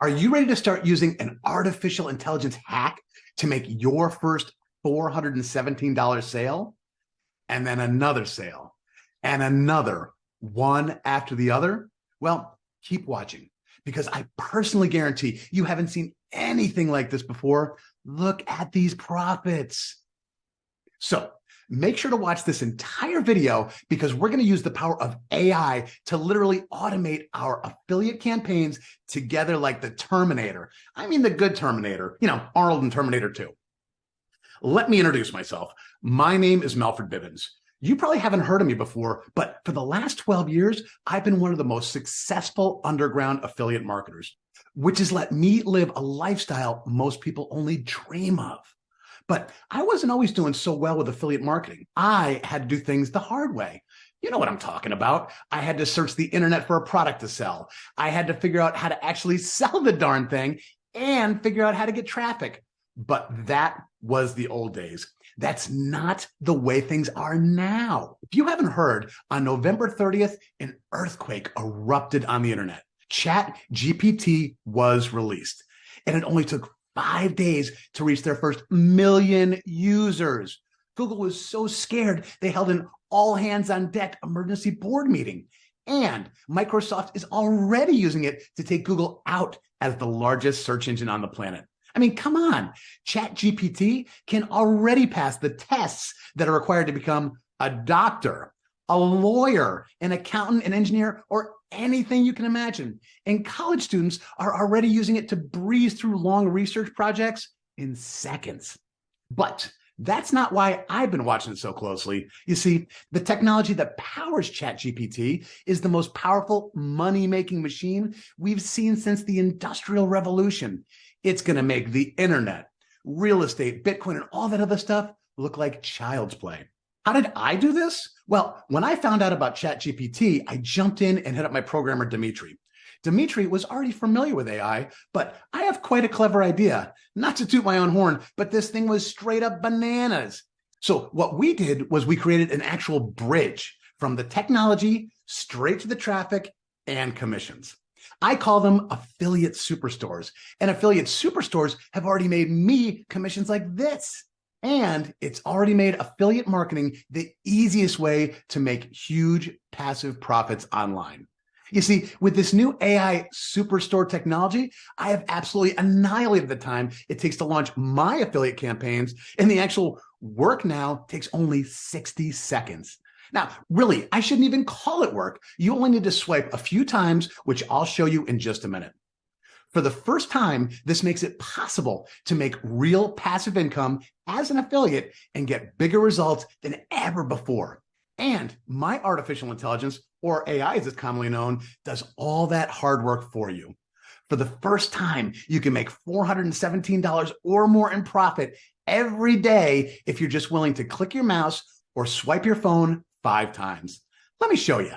Are you ready to start using an artificial intelligence hack to make your first $417 sale? And then another sale and another, one after the other? Well, keep watching because I personally guarantee you haven't seen anything like this before. Look at these profits. So make sure to watch this entire video because we're going to use the power of AI to literally automate our affiliate campaigns together like the Terminator. I mean, the good Terminator, Arnold and Terminator 2. Let me introduce myself. My name is Melford Bibbins. You probably haven't heard of me before, but for the last 12 years, I've been one of the most successful underground affiliate marketers, which has let me live a lifestyle most people only dream of. But I wasn't always doing so well with affiliate marketing. I had to do things the hard way. You know what I'm talking about. I had to search the internet for a product to sell. I had to figure out how to actually sell the darn thing and figure out how to get traffic. But that was the old days. That's not the way things are now. If you haven't heard, on November 30th, an earthquake erupted on the internet. ChatGPT was released, and it only took 5 days to reach their first million users. Google was so scared, they held an all hands on deck emergency board meeting. And Microsoft is already using it to take Google out as the largest search engine on the planet. I mean, come on. ChatGPT can already pass the tests that are required to become a doctor, a lawyer, an accountant, an engineer, or anything you can imagine. And college students are already using it to breeze through long research projects in seconds. But that's not why I've been watching it so closely. You see, the technology that powers ChatGPT is the most powerful money-making machine we've seen since the Industrial Revolution. It's going to make the internet, real estate, Bitcoin, and all that other stuff look like child's play. How did I do this? Well, when I found out about ChatGPT, I jumped in and hit up my programmer, Dimitri. Dimitri was already familiar with AI, but I have quite a clever idea. Not to toot my own horn, but this thing was straight up bananas. So what we did was we created an actual bridge from the technology straight to the traffic and commissions. I call them affiliate superstores, and affiliate superstores have already made me commissions like this. And it's already made affiliate marketing the easiest way to make huge passive profits online. You see, with this new AI superstore technology, I have absolutely annihilated the time it takes to launch my affiliate campaigns, and the actual work now takes only 60 seconds. Now, really, I shouldn't even call it work. You only need to swipe a few times, which I'll show you in just a minute. For the first time, this makes it possible to make real passive income as an affiliate and get bigger results than ever before. And my artificial intelligence, or AI as it's commonly known, does all that hard work for you. For the first time, you can make $417 or more in profit every day if you're just willing to click your mouse or swipe your phone 5 times. Let me show you.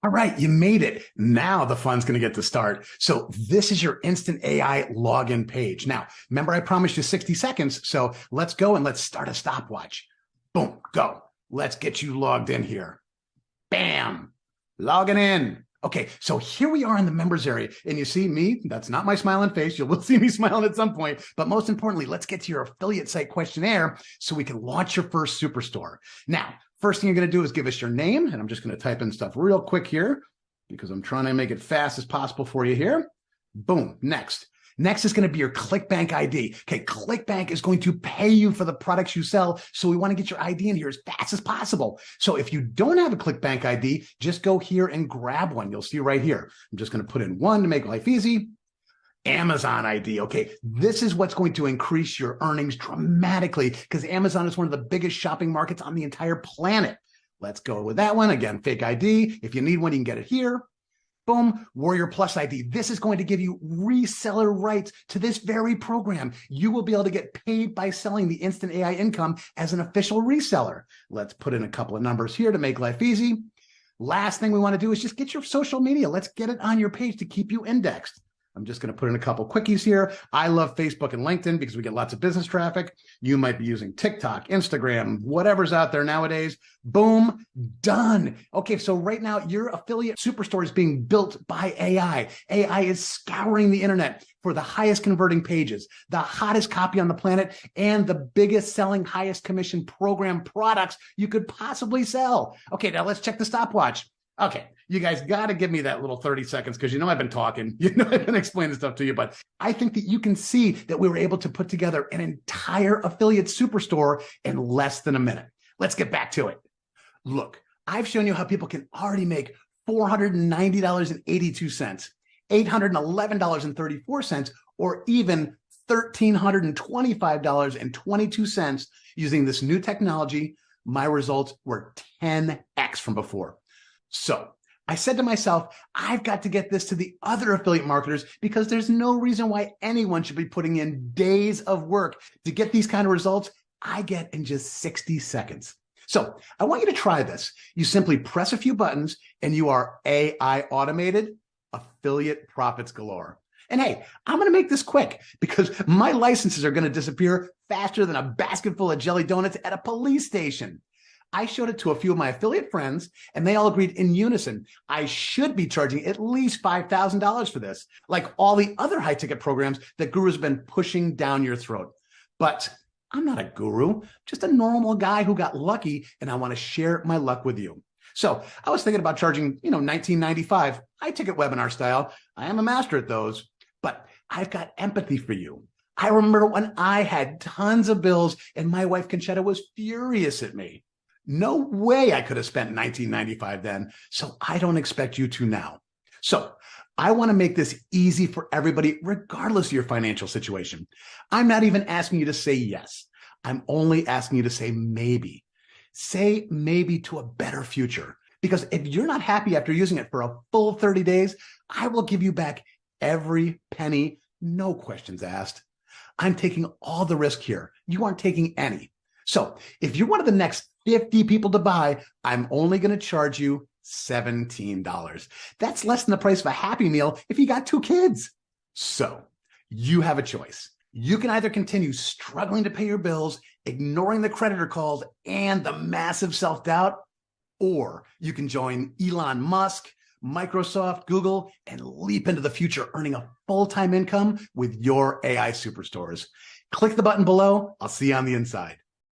All right, you made it. Now the fun's going to get to start. So this is your instant AI login page. Now, remember I promised you 60 seconds, so let's go and let's start a stopwatch. Boom, go. Let's get you logged in here. Bam, logging in. Okay, so here we are in the members area, and you see me, that's not my smiling face. You will see me smiling at some point, but most importantly, let's get to your affiliate site questionnaire so we can launch your first superstore. Now, first thing you're going to do is give us your name, and I'm just going to type in stuff real quick here because I'm trying to make it fast as possible for you here. Boom, next. Next is going to be your ClickBank ID. Okay, ClickBank is going to pay you for the products you sell, so we want to get your ID in here as fast as possible. So if you don't have a ClickBank ID, just go here and grab one. You'll see right here. I'm just going to put in one to make life easy. Amazon ID. Okay, this is what's going to increase your earnings dramatically because Amazon is one of the biggest shopping markets on the entire planet. Let's go with that one. Again, fake ID. If you need one, you can get it here. Boom, Warrior Plus ID. This is going to give you reseller rights to this very program. You will be able to get paid by selling the instant AI income as an official reseller. Let's put in a couple of numbers here to make life easy. Last thing we want to do is just get your social media. Let's get it on your page to keep you indexed. I'm just going to put in a couple quickies here. I love Facebook and LinkedIn because we get lots of business traffic. You might be using TikTok, Instagram, whatever's out there nowadays. Boom, done. Okay, so right now your affiliate superstore is being built by AI. AI is scouring the internet for the highest converting pages, the hottest copy on the planet, and the biggest selling, highest commission program products you could possibly sell. Okay, now let's check the stopwatch. Okay, you guys got to give me that little 30 seconds because I've been talking. I've been explaining stuff to you, but I think that you can see that we were able to put together an entire affiliate superstore in less than a minute. Let's get back to it. Look, I've shown you how people can already make $490.82, $811.34, or even $1,325.22 using this new technology. My results were 10x from before. So I said to myself, I've got to get this to the other affiliate marketers because there's no reason why anyone should be putting in days of work to get these kind of results I get in just 60 seconds. So I want you to try this. You simply press a few buttons and you are AI automated, affiliate profits galore. And hey, I'm going to make this quick because my licenses are going to disappear faster than a basket full of jelly donuts at a police station. I showed it to a few of my affiliate friends, and they all agreed in unison I should be charging at least $5,000 for this, like all the other high-ticket programs that gurus have been pushing down your throat. But I'm not a guru, just a normal guy who got lucky, and I want to share my luck with you. So I was thinking about charging, $19.95, high-ticket webinar style. I am a master at those, but I've got empathy for you. I remember when I had tons of bills, and my wife Conchetta was furious at me. No way I could have spent $19.95 then, so I don't expect you to now. So I want to make this easy for everybody, regardless of your financial situation. I'm not even asking you to say yes. I'm only asking you to say maybe. Say maybe to a better future. Because if you're not happy after using it for a full 30 days, I will give you back every penny, no questions asked. I'm taking all the risk here. You aren't taking any. So if you're one of the next 50 people to buy, I'm only going to charge you $17. That's less than the price of a Happy Meal if you got 2 kids. So you have a choice. You can either continue struggling to pay your bills, ignoring the creditor calls and the massive self-doubt, or you can join Elon Musk, Microsoft, Google, and leap into the future earning a full-time income with your AI superstores. Click the button below. I'll see you on the inside.